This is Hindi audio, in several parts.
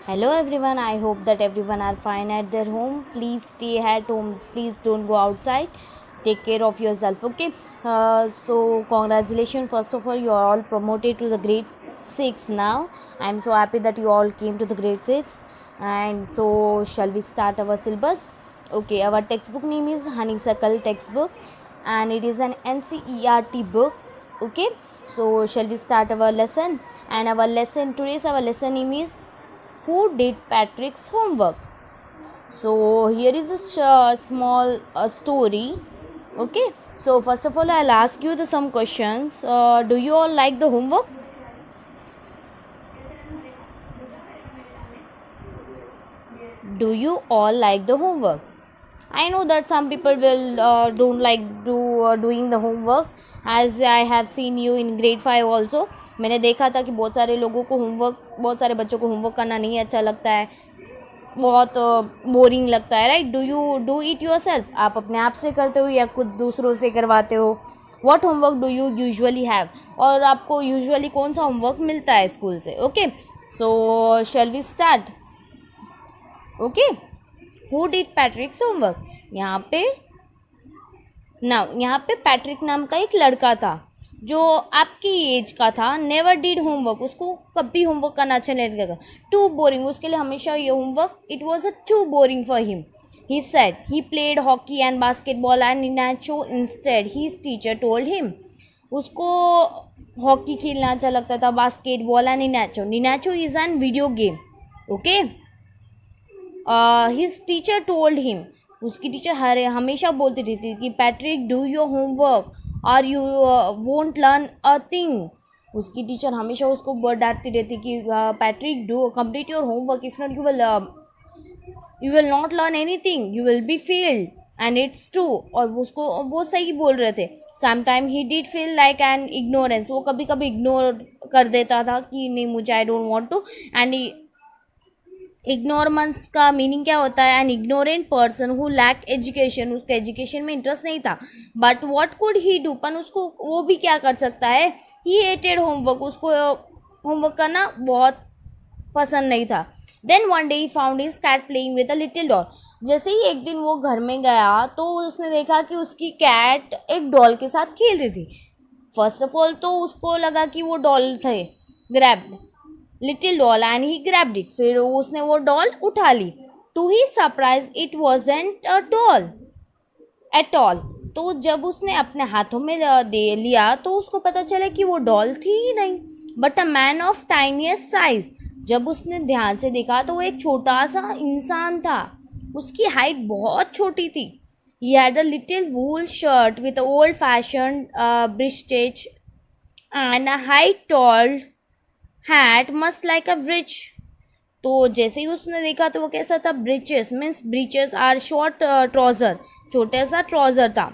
Hello everyone, I hope that everyone are fine at their home. Please stay at home. Please don't go outside. Take care of yourself. Okay. So congratulations. First of all, you are all promoted to the grade 6 now. I am so happy that you all came to the grade 6. And so shall we start our syllabus? Okay, our textbook name is Honeysuckle textbook and it is an NCERT book. Okay. So shall we start our lesson? And our lesson name is who did Patrick's homework. So here is a small story. Okay. So first of all, I'll ask you some questions. Do you all like the homework? Do you all like the homework? I know that some people will don't like doing the homework, as I have seen you in grade 5 also. मैंने देखा था कि बहुत सारे लोगों को बहुत सारे बच्चों को होमवर्क करना नहीं अच्छा लगता है, बहुत बोरिंग लगता है, right? Do do it your self? आप अपने आप से करते हो या खुद दूसरों से करवाते हो? What homework do you usually have? और आपको यूजुअली कौन सा होमवर्क मिलता है स्कूल से? Okay, so shall we start? Okay, who did Patrick's homework? यहाँ पे पैट्रिक नाम का एक लड़का था जो आपकी एज का था. नेवर डिड होमवर्क, उसको कभी होमवर्क करना अच्छा नहीं लगेगा. टू बोरिंग, उसके लिए हमेशा ये homework it was a too boring for him. He said he played hockey and basketball and Ninacho instead. His teacher told him. उसको हॉकी खेलना अच्छा लगता था, basketball and Ninacho. Ninacho is an video game. Okay, his teacher told him. उसकी टीचर हमेशा बोलती रहती थी कि Patrick do your homework or you won't learn a thing. उसकी टीचर हमेशा उसको डांटती रहती कि Patrick do complete your homework, if not you will not learn anything, you will be failed. And it's true. और उसको वो सही बोल रहे थे. Sometime he did feel like an ignorance. वो कभी कभी इग्नोर कर देता था कि नहीं, मुझे I don't want to. And ignorance का मीनिंग क्या होता है? An ignorant person who lack education. उसका एजुकेशन में इंटरेस्ट नहीं था. But what could he do? पर उसको वो भी क्या कर सकता है? He hated homework. उसको होमवर्क करना बहुत पसंद नहीं था. Then one day he found his cat playing with a little doll. जैसे ही एक दिन वो घर में गया तो उसने देखा कि उसकी कैट एक डॉल के साथ खेल रही थी. फर्स्ट ऑफ ऑल तो उसको लगा कि वो डॉल थे. Grabbed little doll and he grabbed it. फिर उसने वो डॉल उठा ली. To he surprise it wasn't a doll at all. तो जब उसने अपने हाथों में दे लिया तो उसको पता चला कि वो डॉल थी ही नहीं, but a man of tiniest size. जब उसने ध्यान से देखा तो वो एक छोटा सा इंसान था. उसकी हाइट बहुत छोटी थी. He had a little wool shirt with old fashion britches and a height tall hat must like a breech. तो जैसे ही उसने देखा तो वो कैसा था? Britches means breeches are short trouser. छोटा सा ट्राउजर था.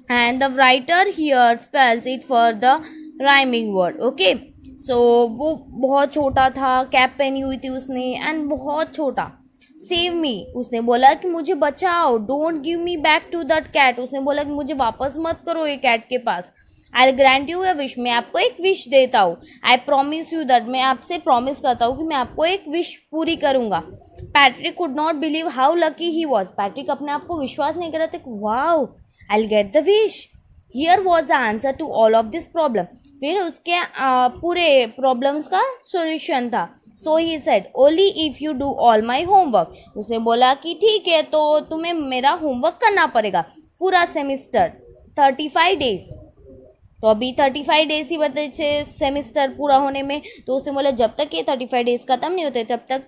And the writer here spells it for the rhyming word. Okay, so वो बहुत छोटा था. कैप पहनी हुई थी उसने एंड बहुत छोटा. सेव मी, उसने बोला कि मुझे बचाओ. Don't give me back to that cat. उसने बोला कि मुझे वापस मत करो ये कैट के पास. I grant you a wish, मैं आपको एक विश देता हूँ. आई प्रॉमिस यू दैट, मैं आपसे प्रॉमिस करता हूँ कि मैं आपको एक विश पूरी करूँगा. Patrick could not believe how lucky he was. Patrick अपने आप को विश्वास नहीं कर रहे थे. Wow, I will get the wish. Here was the answer to all of this problem. फिर उसके पूरे प्रॉब्लम्स का सोल्यूशन था. So he said only if you do all my homework. उसने बोला कि ठीक है, तो तुम्हें मेरा होमवर्क करना पड़ेगा पूरा सेमिस्टर, 35 डेज. तो अभी 35 डेज ही बचे सेमिस्टर पूरा होने में. तो उसने बोला जब तक ये 35 डेज खत्म नहीं होते तब तक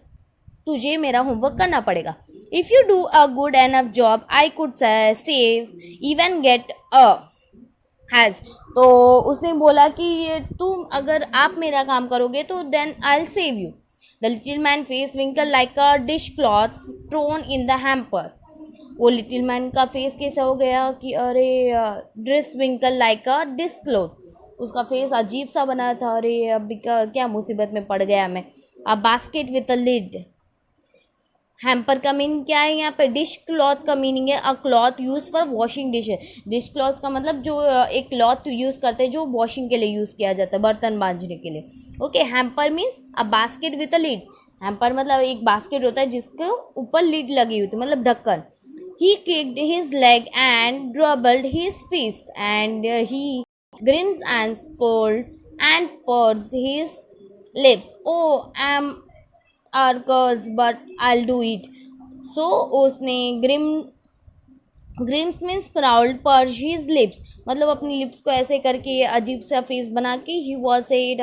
तुझे मेरा होमवर्क करना पड़ेगा. If you do a good enough job I could save even get a has. तो उसने बोला कि तुम अगर आप मेरा काम करोगे तो then I will save you. The little man face wrinkle like a dish cloth thrown in the hamper. वो लिटिल मैन का फेस कैसा हो गया कि अरे dress wrinkle like a dish cloth. उसका फेस अजीब सा बना था. अरे अभी क्या मुसीबत में पड़ गया मैं. A basket with a lid. Hamper का मीनिंग क्या है यहाँ पे? डिश क्लॉथ का मीनिंग है a cloth use for washing dishes. Dish cloth का मतलब जो एक क्लॉथ यूज़ करते हैं जो वॉशिंग के लिए यूज़ किया जाता है, बर्तन मांजने के लिए. Okay, hamper means a basket with a lid. Hamper मतलब एक बास्केट होता है जिसके ऊपर लीड लगी होती है, मतलब ढक्कन. He kicked his leg and doubled his fist, and he grins and scolded and pursed his lips. Oh, am are girls, but I'll do it. So उसने grimace means crawled purse his lips, मतलब अपनी लिप्स को ऐसे करके अजीब सा फेस बना के he was said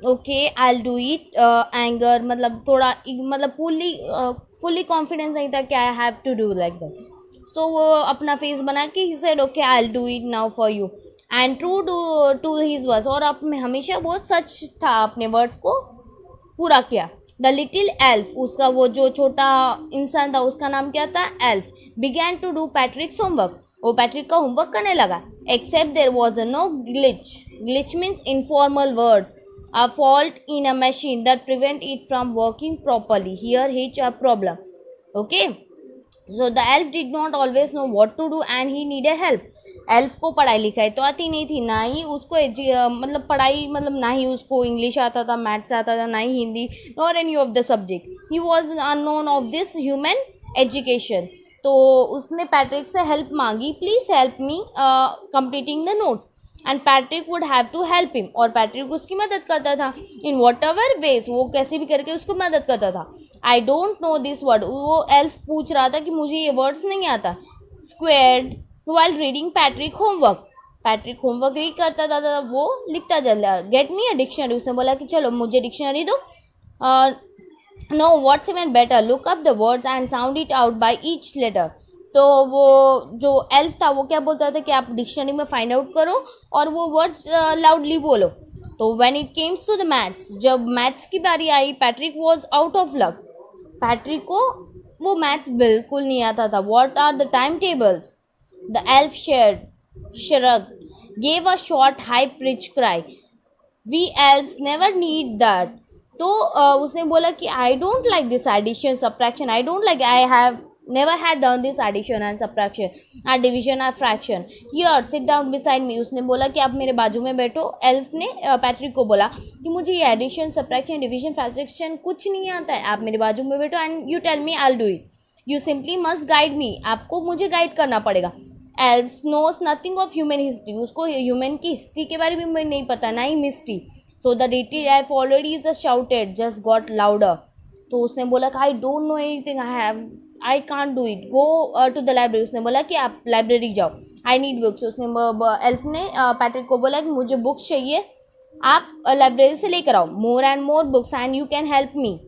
okay I do it. Anger मतलब थोड़ा मतलब फुली कॉन्फिडेंस नहीं था कि I have to do like that. So वो अपना फेस बना के he said okay I do it now for you and true to his words, और अब हमेशा वो सच था, अपने वर्ड्स को पूरा किया. द लिटिल एल्फ, उसका वो जो छोटा इंसान था उसका नाम क्या था, elf, began to do Patrick's homework, वो पैट्रिक का होमवर्क करने लगा. Except there was no glitch. Glitch means informal words, a fault in a machine that prevent it from working properly. Here hitch a problem. Okay, so the elf did not always know what to do and he needed help. Elf को पढ़ाई लिखाई तो आती नहीं थी, ना ही उसको मतलब पढ़ाई मतलब ना ही उसको इंग्लिश आता था, मैथ्स आता था, ना ही Hindi, nor any of the subject. He was unknown of this human education. तो उसने पैट्रिक से हेल्प मांगी, please help me completing the notes, and Patrick would have to help him, और पैट्रिक उसकी मदद करता था इन वॉट एवर वेज, वो कैसे भी करके उसको मदद करता था. आई डोंट नो दिस वर्ड, वो एल्फ पूछ रहा था कि मुझे ये वर्ड्स नहीं आता. Squared while reading Patrick homework, Patrick homework read करता था, वो लिखता चला. गेट मी अ डिक्शनरी, उसने बोला कि चलो मुझे डिक्शनरी दो. No what's even better, look up the words and sound it out by each letter. तो वो जो एल्फ था वो क्या बोलता था कि आप डिक्शनरी में फाइंड आउट करो और वो वर्ड्स लाउडली बोलो. तो when it came to the maths, जब मैथ्स की बारी आई, Patrick was out of luck. Patrick को वो मैथ्स बिल्कुल नहीं आता था. What are the time tables? The elf shrugged, gave a short, high-pitched cry. We elves never need that. तो उसने बोला कि I don't like this addition, subtraction. I don't like. I have never had done this addition and subtraction, or division or fraction. Here, sit down beside me. उसने बोला कि आप मेरे बाजू में बैठो. एल्फ ने पैट्रिक को बोला कि मुझे ये एडिशन, सब्ट्रैक्शन, डिविजन, फ्रैक्शन कुछ नहीं आता है. आप मेरे बाजू में बैठो and you tell me, I will do it. You simply must guide me. आपको मुझे गाइड करना पड़ेगा. Elf knows nothing of human history, उसको ह्यूमन की हिस्ट्री के बारे में नहीं पता, ना ही mystery. So the little elf already is shouted, just got louder. तो उसने बोला कि I don't know anything, I can't do it, go to the library. उसने बोला कि आप लाइब्रेरी जाओ, आई नीड बुक्स. उसने एल्फ ने पैट्रिक को बोला कि मुझे बुक्स चाहिए, आप लाइब्रेरी से लेकर आओ. More and more books and you can help me.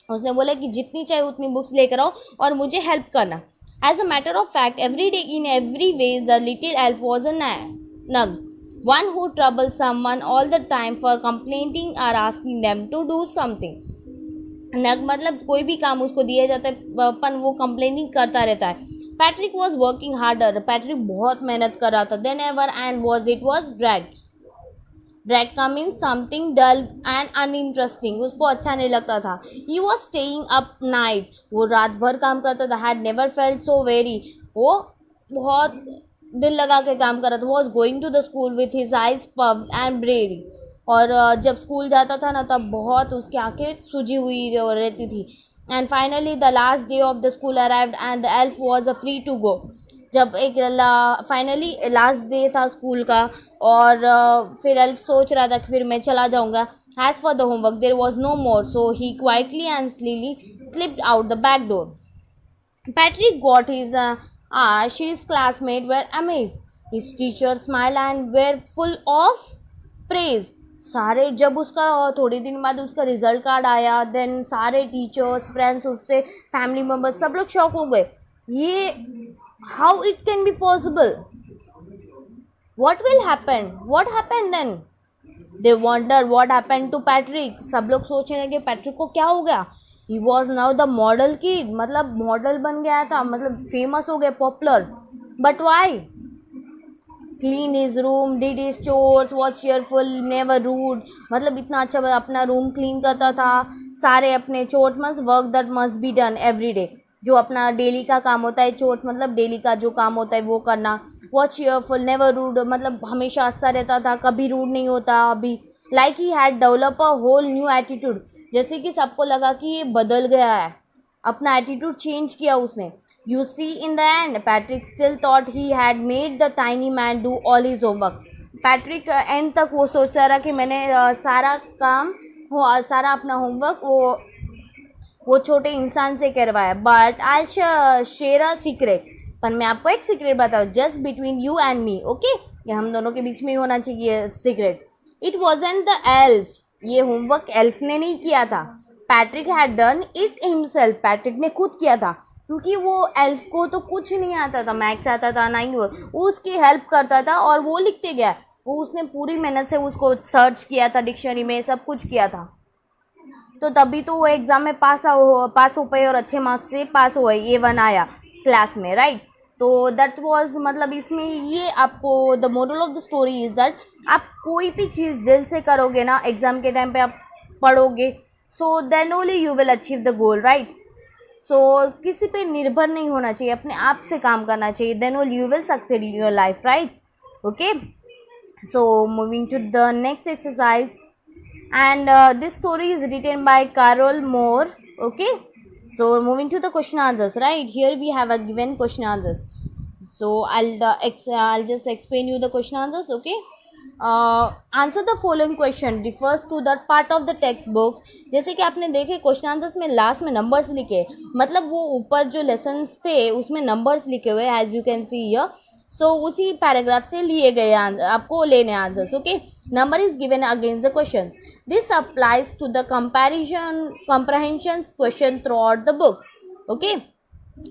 उसने बोला कि जितनी चाहिए उतनी बुक्स लेकर आओ और मुझे हेल्प करना. As a matter of fact, every day in every ways, the little elf was a nug, one who troubled someone all the time for complaining or asking them to do something. नग मतलब कोई भी काम उसको दिया जाता है अपन वो कंप्लेनिंग करता रहता है. Patrick was working harder, Patrick बहुत मेहनत कर रहा था. Then ever and was drag. Drag का means something dull and uninteresting, उसको अच्छा नहीं लगता था. He was staying up night, वो रात भर काम करता था. Had never felt so very, वो बहुत दिल लगा के काम कर रहा था. Was going to the school with his eyes puffed and bleary, और जब स्कूल जाता था ना तब बहुत उसकी आंखें सूजी हुई रहती थी. And finally the last day of the school arrived and the elf was free to go. जब एक फाइनली लास्ट डे था स्कूल का और फिर एल्फ सोच रहा था कि फिर मैं चला जाऊंगा. As for the homework there was no more, so he quietly and slyly slipped out the back door. Patrick got his his classmates were amazed. His teachers smiled and were full of praise. सारे जब उसका थोड़ी दिन बाद उसका रिजल्ट कार्ड आया, देन सारे टीचर्स, फ्रेंड्स, उससे फैमिली मेम्बर्स सब लोग शॉक हो गए. ये how it can be possible, what will happen, what happen then. They wonder what happen to Patrick. सब लोग सोचने लगे पैट्रिक को क्या हो गया. He was now the model kid, मतलब मॉडल बन गया था, मतलब फेमस हो गया, popular. But why? Clean his room, did his chores, was cheerful, never rude, मतलब इतना अच्छा अपना रूम क्लीन करता था. सारे अपने chores must work that must be done every day, जो अपना डेली का काम होता है. चोर्स मतलब डेली का जो काम होता है वो करना. वॉच चीयरफुल नेवर रूड, मतलब हमेशा हंसता रहता था, कभी रूड नहीं होता अभी. Like he had develop a whole new attitude, जैसे कि सबको लगा कि ये बदल गया है, अपना एटीट्यूड चेंज किया उसने. You see in the end Patrick still thought he had made the tiny man do all his homework. Patrick end तक वो सोचता रहा कि मैंने सारा काम सारा अपना होमवर्क वो छोटे इंसान से करवाया. But I share a secret, पर मैं आपको एक सीक्रेट बताऊँ, just between you and me, okay. ये हम दोनों के बीच में ही होना चाहिए secret. It wasn't the elf, ये होमवर्क एल्फ ने नहीं किया था. Patrick had done it himself, Patrick ने खुद किया था, क्योंकि वो एल्फ को तो कुछ नहीं आता था, मैथ्स आता था ना ही वो उसकी हेल्प करता था और वो लिखते गया. वो उसने पूरी मेहनत से उसको सर्च किया था, डिक्शनरी में सब कुछ किया था, तो तभी तो वो एग्ज़ाम में पास हो पाए और अच्छे मार्क्स से पास हुए, A1 आया क्लास में, राइट. तो दैट वाज, मतलब इसमें ये आपको the moral of the story is that आप कोई भी चीज़ दिल से करोगे ना, एग्ज़ाम के टाइम पे आप पढ़ोगे, so then only you will achieve the goal, right. So किसी पे निर्भर नहीं होना चाहिए, अपने आप से काम करना चाहिए, then only you will succeed in your life, right. Okay, so moving to the next exercise. And this story is written by Carol Moore. Okay, so moving to the question answers, right. Here we have a given question answers, so I'll just explain you the question answers. Okay, answer the following question refers to that part of the text books. जैसे कि आपने देखे क्वेश्चन आंसर्स में लास्ट में नंबर्स लिखे, मतलब वो ऊपर जो लेसन्स थे उसमें नंबर्स लिखे हुए, as you can see here. So उसी पैराग्राफ से लिए गए आपको लेने answers. Okay, number is given against the questions. This applies to the comprehension question throughout the book. Okay,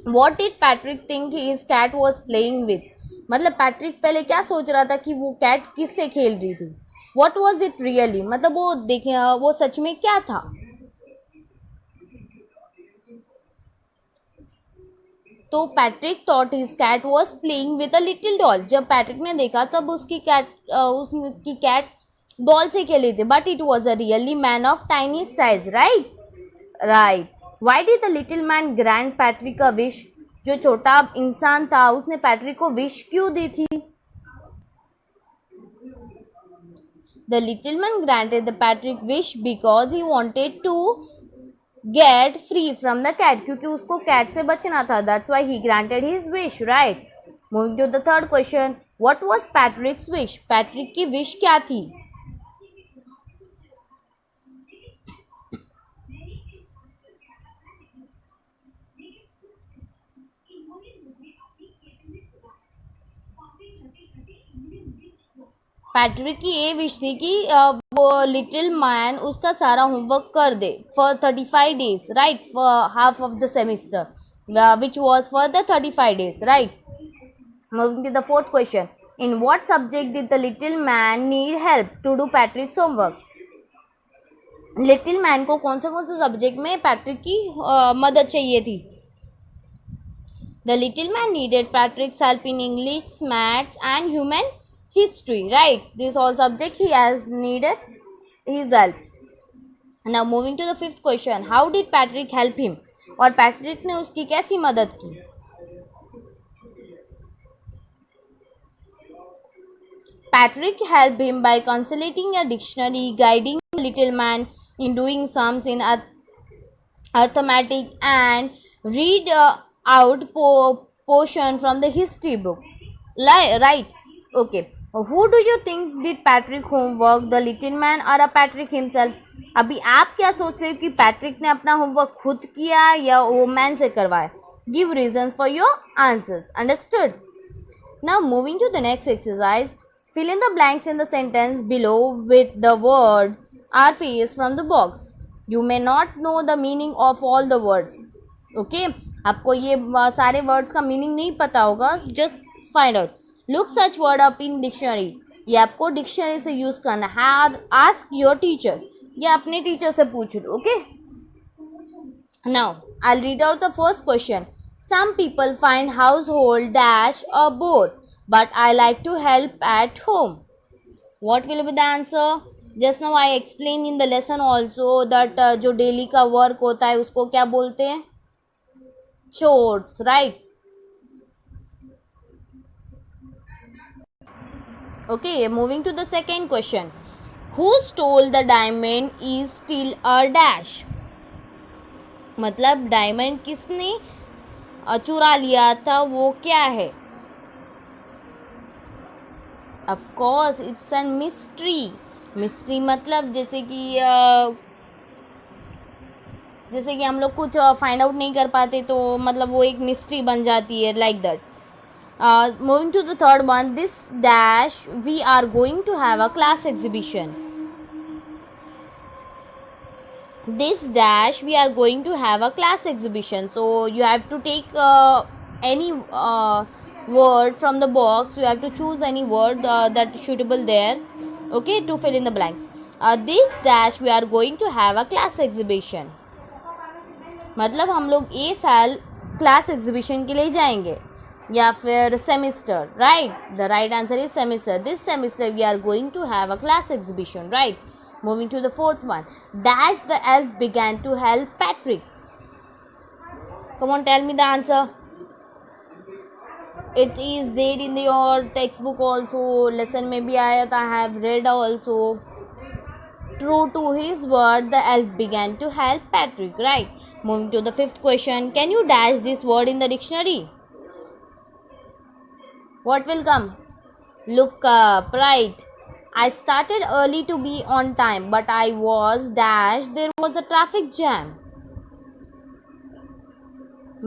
what did Patrick think his cat was playing with, मतलब पैट्रिक पहले क्या सोच रहा था कि वो कैट किससे खेल रही थी. वॉट वॉज इट रियली, मतलब वो देखे वो सच में क्या था. तो Patrick thought his cat was playing with a little doll, जब पैट्रिक ने देखा तब उसकी कैट डॉल से खेली थी. But it was a really man of tiny size, right. Right. Why did the little man grant Patrick a wish, जो छोटा इंसान था उसने पैट्रिक को विश क्यों दी थी. The little man granted the Patrick wish because he wanted to get free from the cat, क्योंकि उसको कैट से बचना था. That's why he granted his wish, right. Moving to the third question, what was Patrick's wish, Patrick की विश क्या थी. पैट्रिक की ये विश थी कि वो लिटिल मैन उसका सारा होमवर्क कर दे for 35 days, right, for half of the semester, which was for the 35 days, right. Moving to the fourth question, in what subject did the little man need help to do Patrick's homework. Little man को कौन से सब्जेक्ट में पैट्रिक की मदद चाहिए थी. The little man needed पैट्रिक्स help in English, maths and human history, right. These all subject he has needed his help. Now moving to the fifth question, how did Patrick help him, और पैट्रिक ने उसकी कैसी मदद की. Patrick helped him by consulting a dictionary, guiding the little man in doing sums in arithmetic, and read out portion from the history book, right. Okay, who do you think did Patrick homework, the little man or a Patrick himself. अभी आप क्या सोचते हो कि पैट्रिक ने अपना होमवर्क खुद किया या वो मैन से करवाया. Give reasons for your answers, understood. Now moving to the next exercise, fill in the blanks in the sentence below with the word or phrase from the box. You may not know the meaning of all the words. Okay, आपको ये सारे वर्ड्स का मीनिंग नहीं पता होगा, just find out. Look such word up in dictionary, ये आपको डिक्शनरी से यूज करना है. आस्क योर टीचर, ये अपने टीचर से पूछ लो. Okay, now I read out the first question. Some people find household dash a bore, but I like to help at home. What will be the answer? Just now I explained in the lesson also that जो डेली का वर्क होता है उसको क्या बोलते हैं, chores, right. Okay, moving to the second question. Who stole the diamond is still a dash. मतलब डायमंड किसने चुरा लिया था, वो क्या है? Of course it's an mystery. Mystery मतलब जैसे कि हम लोग कुछ फाइंड आउट नहीं कर पाते तो मतलब वो एक मिस्ट्री बन जाती है, like that. Moving to the third one, this dash we are going to have a class exhibition. This dash we are going to have a class exhibition. So you have to take any word from the box. You have to choose any word that is suitable there, okay, to fill in the blanks. This dash we are going to have a class exhibition. मतलब हम लोग ये साल क्लास एग्जीबिशन के लिए जाएंगे या फिर semester, right. The right answer is semester. This semester we are going to have a class exhibition, right. Moving to the fourth one. Dash the elf began to help Patrick. Come on, tell me the answer. It is there in your text book also. Lesson में भी आया था. I have read also. True to his word, the elf began to help Patrick, right? Moving to the fifth question. Can you dash this word in the dictionary? What will come? Look up, right? I started early to be on time, but I was dash. There was a traffic jam.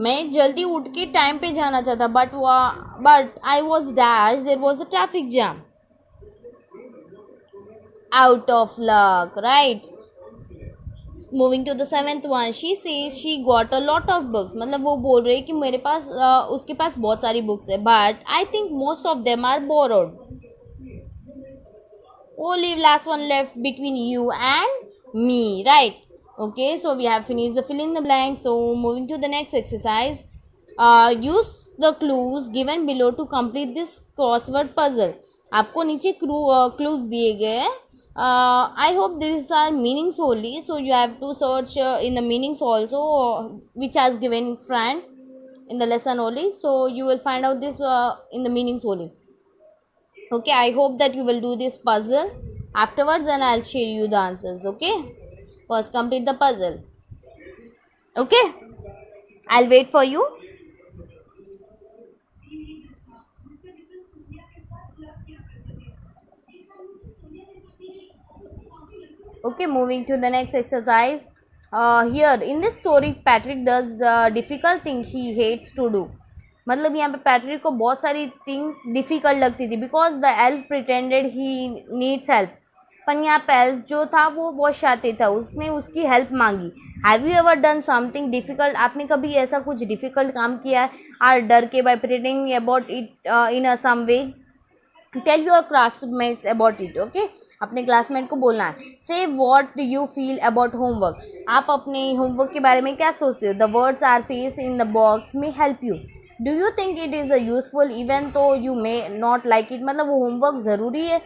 मैं जल्दी उठ के टाइम पे जाना चाहता, but I was dash. There was a traffic jam. Out of luck, right? Moving to the seventh one. She says she got a lot of books. मतलब वो बोल रही है कि मेरे पास उसके पास बहुत सारी बुक्स है, but I think most of them are borrowed. Only last one left between you and me, right? Okay, so we have finished the fill in the blank. So moving to the next exercise. Use the clues given below to complete this crossword puzzle. आपको नीचे clues दिए गए हैं. I hope these are meanings only, so you have to search in the meanings also, which has given in front in the lesson only. So you will find out this in the meanings only. Okay, I hope that you will do this puzzle afterwards and I'll share you the answers. Okay, first complete the puzzle. Okay, I'll wait for you. Okay, moving to the next exercise. Here in this story, Patrick does difficult thing he hates to do. मतलब यहाँ पे पैट्रिक को बहुत सारी थिंग्स डिफ़िकल्ट लगती थी because the elf pretended he needs help. पर यहाँ पे एल्फ जो था वो बहुत शातिर था, उसने उसकी हेल्प मांगी. Have you ever done something difficult? आपने कभी ऐसा कुछ डिफ़िकल्ट काम किया है? आर डर के by pretending about it in a some way? Tell your classmates about it. Okay, अपने क्लासमेट को बोलना है. Say what you feel about homework. आप अपने होमवर्क के बारे में क्या सोचते हो? The words are face in the box may help you. Do you think it is a useful even though you may not like it. मतलब वो होमवर्क ज़रूरी है.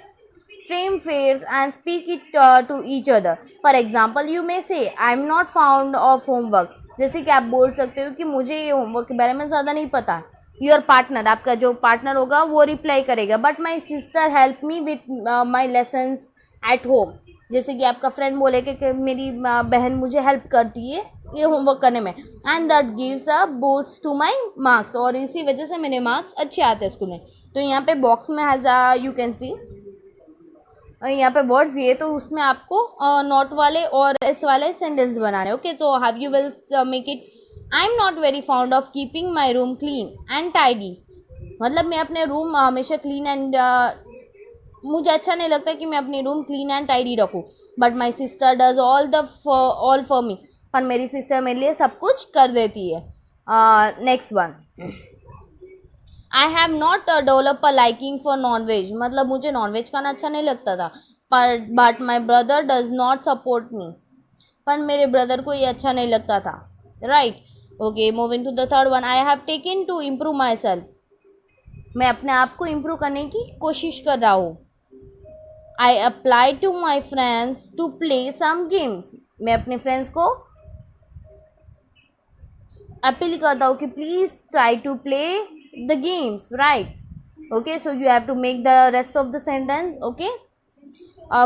Frame phrases and speak it to each other. For example you may say I am not fond of homework. जैसे कि आप बोल सकते हो कि मुझे ये होमवर्क के बारे में ज़्यादा नहीं पता. योर पार्टनर, आपका जो पार्टनर होगा वो रिप्लाई करेगा, but my sister help me with my lessons at home. जैसे कि आपका फ्रेंड बोले कि मेरी बहन मुझे हेल्प करती है ये होमवर्क करने में, and that gives a boost to my marks. और इसी वजह से मेरे मार्क्स अच्छे आते हैं स्कूल में. तो यहाँ पे बॉक्स में हैज़ यू कैन सी यहाँ पे वर्ड्स ये, तो उसमें आपको नॉट वाले और एस वाले सेंटेंस बनाने. ओके, तो have you will make it. I am not very found of keeping my room clean and tidy. मतलब मैं अपने रूम हमेशा क्लीन एंड मुझे अच्छा नहीं लगता कि मैं अपनी रूम क्लीन एंड टाइडी रखूँ, but my sister does all for me. पर मेरी सिस्टर मेरे लिए सब कुछ कर देती है. Next one. I have not develop a liking for non veg. मतलब मुझे नॉन वेज खाना अच्छा नहीं लगता था, पर but my brother does not support me. पर मेरे ब्रदर को ये अच्छा नहीं लगता था, right. Okay, moving to the third one. I have taken to improve myself. मैं अपने आप को इम्प्रूव करने की कोशिश कर रहा हूँ. I apply to my friends to play some games. मैं अपने फ्रेंड्स को अपील करता हूँ कि please try to play the games, right. Okay, so you have to make the rest of the sentence. Okay,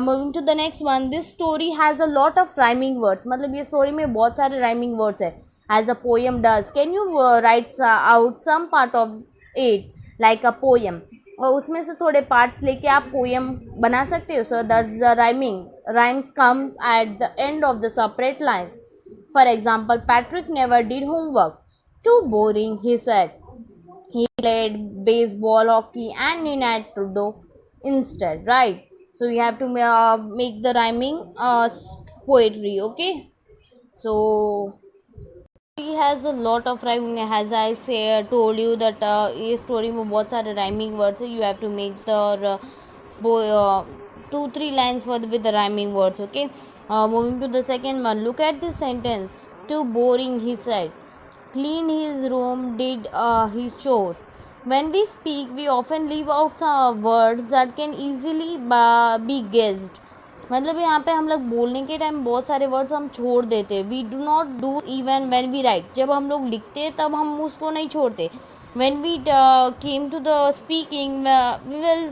moving to the next one. This story has a lot of rhyming words. मतलब ये story में बहुत सारे rhyming words है, as a poem does. Can you write out some part of it like a poem? और उसमें से थोड़े parts लेके आप poem बना सकते हो. So that's the rhyming. Rhymes comes at the end of the separate lines. For example, Patrick never did homework. Too boring, he said. He played baseball, hockey, and Nintendo instead, right? So you have to make the rhyming poetry. Okay, so he has a lot of rhyming, as I say told you that ये story में बहुत सारे rhyming words है. You have to make the 2-3 lines with the rhyming words. Okay, moving to the second one. Look at this sentence. Too boring, he said. Clean his room, did his chores. When we speak, we often leave out some words that can easily be guessed. मतलब यहाँ पे हम लोग बोलने के टाइम बहुत सारे वर्ड्स हम छोड़ देते. We do not do even when we write. जब हम लोग लिखते हैं तब हम उसको नहीं छोड़ते. When we came to the speaking we will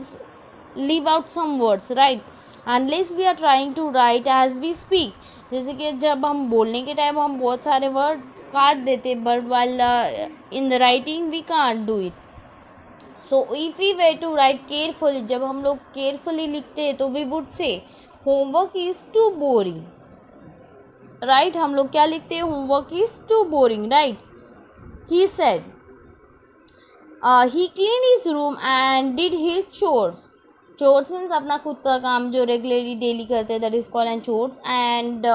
leave out some words, right, unless we are trying to write as we speak. जैसे कि जब हम बोलने के टाइम हम बहुत सारे वर्ड काट देते, but while in the writing we can't do it. So if we way to write carefully, जब हम लोग केयरफुली लिखते हैं तो we would say homework is too boring, right. हम लोग क्या लिखते हैं? Homework is too boring, right. He said he clean his room and did his chores. Chores means अपना खुद का काम जो रेगुलरली डेली करते हैं, that is called and chores. And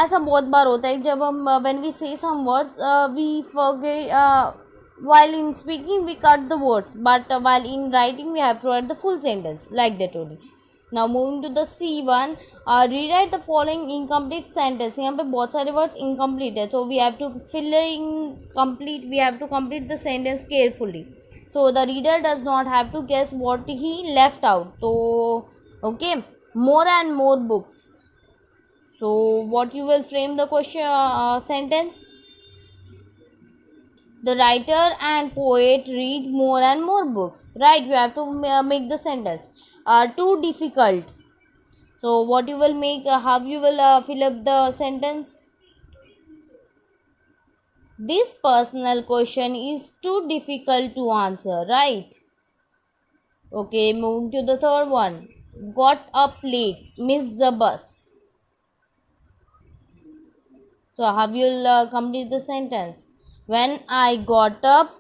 ऐसा बहुत बार होता है जब हम when we say some words we forget while in speaking we cut the words, but while in writing we have to write the full sentence like that only. Now moving to the C1, rewrite the following incomplete sentence. यहाँ पे बहुत सारे words incomplete है, so we have to fill in complete. We have to complete the sentence carefully, so the reader does not have to guess what he left out. So okay, more and more books. So what you will frame the question sentence? The writer and poet read more and more books, right? You have to make the sentence too difficult. So what you will make, how you will fill up the sentence? This personal question is too difficult to answer, right? Okay, moving to the third one. Got up late, missed the bus. So how you will complete the sentence? When I got up,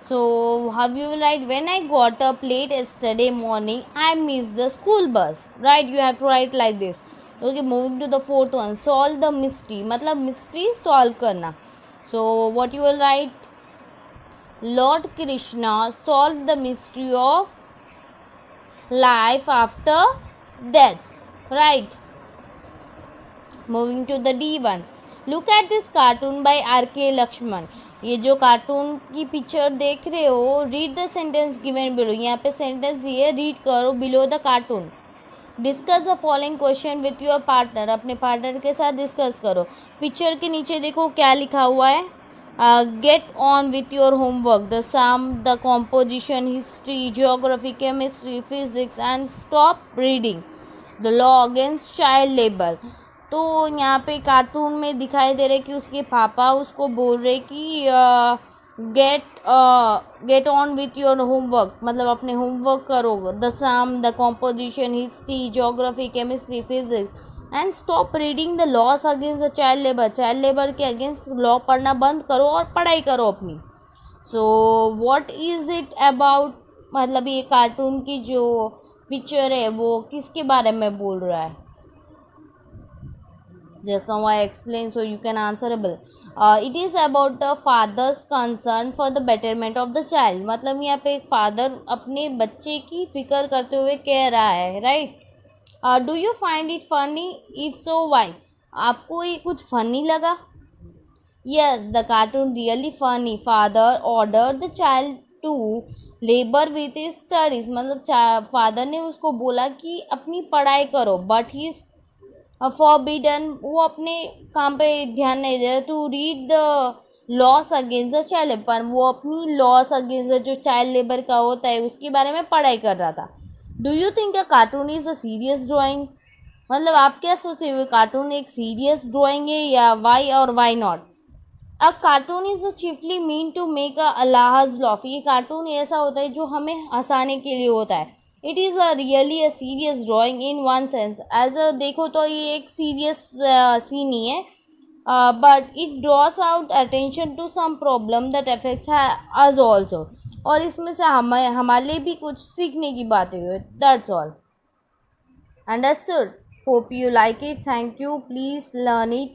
so how you will write? When I got up late yesterday morning, I missed the school bus, right? You have to write like this. Okay, moving to the fourth one. Solve the mystery. मतलब mystery solve करना. So what you will write? Lord Krishna solved the mystery of life after death, right? Moving to the D1. Look at this cartoon by R.K. Lakshman. ये जो कार्टून की पिक्चर देख रहे हो, read the sentence given below. यहाँ पे सेंटेंस दिए, रीड करो below the cartoon. Discuss the following question with your partner. अपने पार्टनर के साथ डिस्कस करो. पिक्चर के नीचे देखो क्या लिखा हुआ है. Get on with your homework, the sum, the composition, history, geography, chemistry, physics and stop reading the law against child labour. तो यहाँ पे कार्टून में दिखाई दे रहे कि उसके पापा उसको बोल रहे कि get on with your homework, मतलब अपने होमवर्क करो. The sum, the composition, history, geography, chemistry, physics and stop reading the laws against the child labour. Child labour के अगेंस्ट लॉ पढ़ना बंद करो और पढ़ाई करो अपनी. So what is it about, मतलब ये कार्टून की जो पिक्चर है वो किसके बारे में बोल रहा है? Just now I explained, so you can answerable. It is about the father's concern for the betterment of the child. मतलब यहाँ पे एक फादर अपने बच्चे की फिक्र करते हुए कह रहा है, right. Do you find it funny? If so why? आपको ये कुछ फनी लगा? Yes, the cartoon really funny. Father order the child to labour with his studies. मतलब फादर ने उसको बोला कि अपनी पढ़ाई करो, बट ही फॉरबिडन, वो अपने काम पे ध्यान नहीं दे रहा, to read the laws against the child labour, वो अपनी लॉस अगेंस्ट जो चाइल्ड लेबर का होता है उसके बारे में पढ़ाई कर रहा था। Do you think a cartoon is a serious drawing? मतलब आप क्या सोचते हो, कार्टून एक सीरियस ड्राइंग है या वाई और why not? A cartoon is chiefly mean to make a अल्लाहज लॉफ, ये कार्टून ऐसा होता है जो हमें हंसाने के लिए होता है। It is a really a serious drawing in one sense, as a देखो तो ये एक सीरियस सीन ही है, but it draws out attention to some problem that affects us also, और इसमें से हमें हमारे लिए भी कुछ सीखने की बातें हुई, that's all. Understood? Hope you like it. Thank you. Please learn it.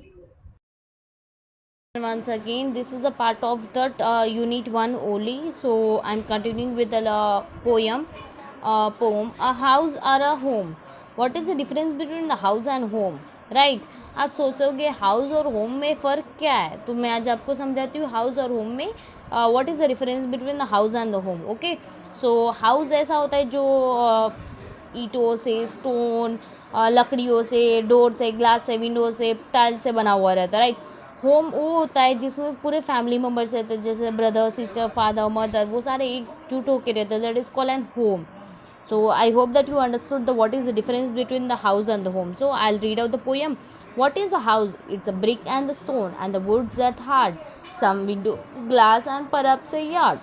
Once again, this is a part of that unit 1 only, so I'm continuing with the poem, a house or a home. What is the difference between the house and home, right? आप सोचोगे हाउस और होम में फ़र्क क्या है, तो मैं आज आपको समझाती हूँ हाउस और होम में what is the difference between the house and the home. Okay, so house ऐसा होता है जो ईंटों से, स्टोन, लकड़ियों से, डोर से, ग्लास से, विंडो से, टाइल से बना हुआ रहता है, राइट। होम वो होता है जिसमें पूरे फैमिली मेम्बर्स रहते हैं, जैसे ब्रदर, सिस्टर, फादर, मदर, वो सारे एकजुट होकर रहते हैं, that is called an home. So I hope that you understood the what is the difference between the house and the home. So I'll read out the poem. What is a house? It's a brick and the stone and the woods that hard, some window glass and perhaps a yard.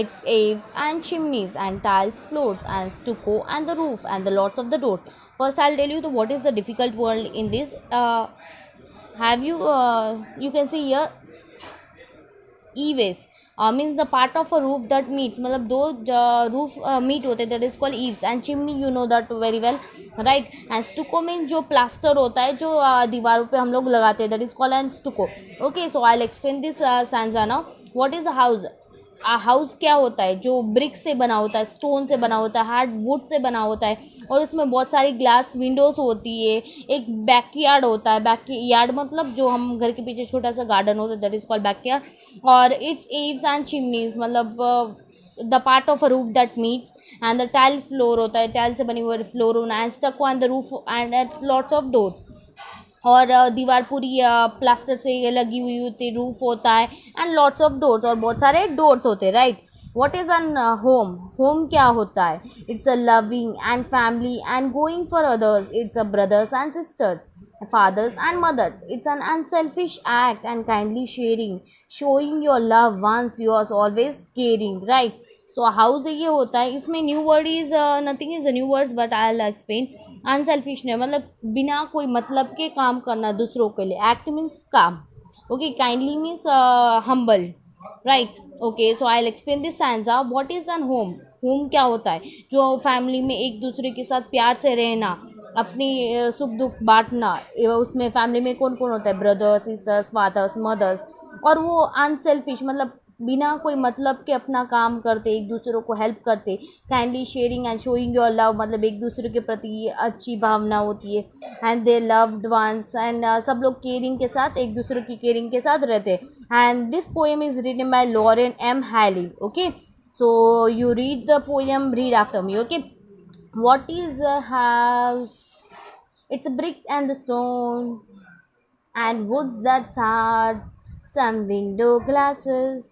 It's eaves and chimneys and tiles, floors and stucco and the roof and the lots of the doors. First, I'll tell you the what is the difficult word in this. Have you? You can see here eaves. Means the part of a roof that meets, मतलब दो roof meet होते हैं, that is called eaves, and chimney you know that very well, right? And stucco means जो plaster होता है जो दीवारों पे हम लोग लगाते हैं, that is called and stucco. Okay, so I'll explain this stanza now. What is a house? House क्या होता है, जो ब्रिक से बना होता है, स्टोन से बना होता है, हार्ड वुड से बना होता है, और उसमें बहुत सारी ग्लास विंडोज़ होती है। एक बैकयार्ड होता है, बैकयार्ड मतलब जो हम घर के पीछे छोटा सा गार्डन होता है, दैट इज़ कॉल्ड बैकयार्ड। और इट्स eaves एंड चिमनीज, मतलब the part of a roof that meets, and the tile floor होता है, टाइल से बनी हुई फ्लोर होना, and stucco and the roof and lots of doors, और दीवार पूरी प्लास्टर से लगी हुई होती है, रूफ होता है, एंड लॉट्स ऑफ डोर्स, और बहुत सारे डोर्स होते हैं, right. What is an home? Home क्या होता है? It's a loving and family and going for others, it's a brothers and sisters, fathers and mothers. It's an unselfish act and kindly sharing, showing your love once you are always caring, right? So house ये होता है, इसमें new word is nothing is new words but I will explain. Unselfish ने मतलब बिना कोई मतलब के काम करना दूसरों के लिए, एक्ट मीन्स काम, okay, kindly means humble, right. Okay, so I will explain this stanza. What is an home? Home क्या होता है? जो फैमिली में एक दूसरे के साथ प्यार से रहना, अपनी सुख दुख बांटना, उसमें फैमिली में कौन कौन होता है, ब्रदर्स, सिस्टर्स, फादर्स, मदर्स, और वो अनसेल्फिश मतलब बिना कोई मतलब के अपना काम करते, एक दूसरों को हेल्प करते, kindly sharing and showing your love, मतलब एक दूसरे के प्रति अच्छी भावना होती है, and they loved ones, and सब लोग केयरिंग के साथ, एक दूसरे की केयरिंग के साथ रहते हैं। And this poem is written by Lauren M Haley. Okay, so you read the poem, read after me, okay? What is a house? It's a brick and the stone and woods that's hard, some window glasses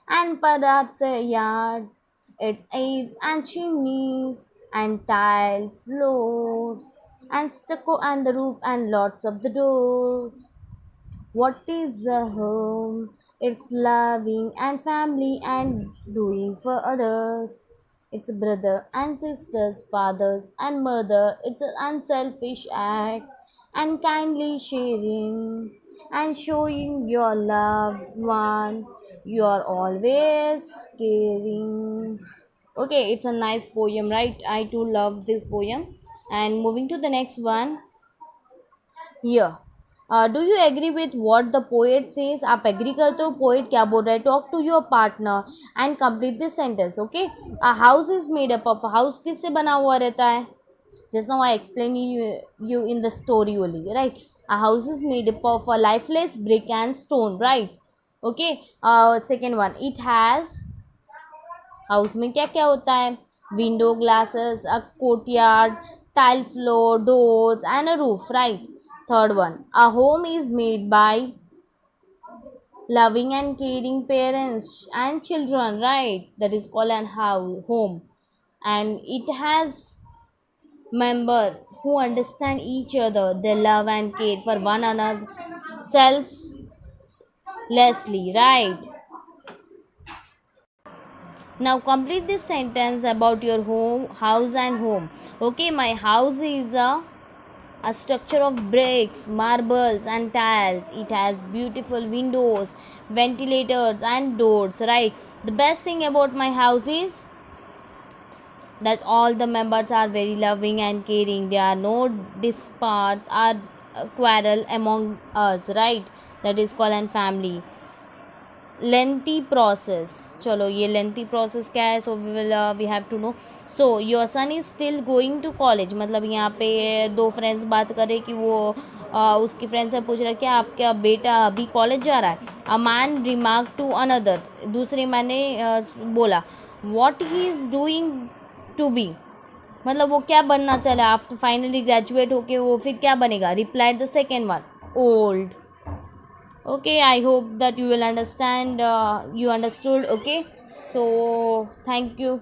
and perhaps a yard. It's eaves and chimneys and tile floors and stucco and the roof and lots of the doors. What is a home? It's loving and family and doing for others. It's brother and sisters, fathers and mother. It's an unselfish act and kindly sharing and showing your loved one. You are always caring. Okay, it's a nice poem, right? I too love this poem. And moving to the next one. Here, do you agree with what the poet says? आप एग्री करते हो पोएट क्या बोल रहा है? Talk to your partner and complete this sentence, okay? A house is made up of, house किससे बना हुआ रहता है? Just now I explain you in the story only, right? A house is made up of a lifeless brick and stone, right? Okay, second one, it has, house में क्या क्या होता है? Window glasses, a courtyard, tile floor, doors, and a roof, right? Third one, a home is made by loving and caring parents and children, right? That is called an house, home. And it has member who understand each other, they love and care for one another selflessly, right? Now complete this sentence about your home, house and home. Okay, my house is a structure of bricks, marbles, and tiles. It has beautiful windows, ventilators, and doors, right? The best thing about my house is that all the members are very loving and caring. There are no disputes or quarrel among us, right? That is called an family. Lengthy process, चलो ये lengthy process क्या है? So we have to know. So your son is still going to college, मतलब यहाँ पे दो फ्रेंड्स बात कर रहे कि वो उसकी फ्रेंड से पूछ रहा है कि आपका बेटा अभी कॉलेज जा रहा है. A man remark to another, दूसरे मैन ने बोला what he is doing to be, मतलब वो क्या बनना चला आफ्टर फाइनली ग्रेजुएट होके वो फिर क्या बनेगा. Replied the second one, old. Okay, I hope that you will understand, you understood. Okay, so thank you.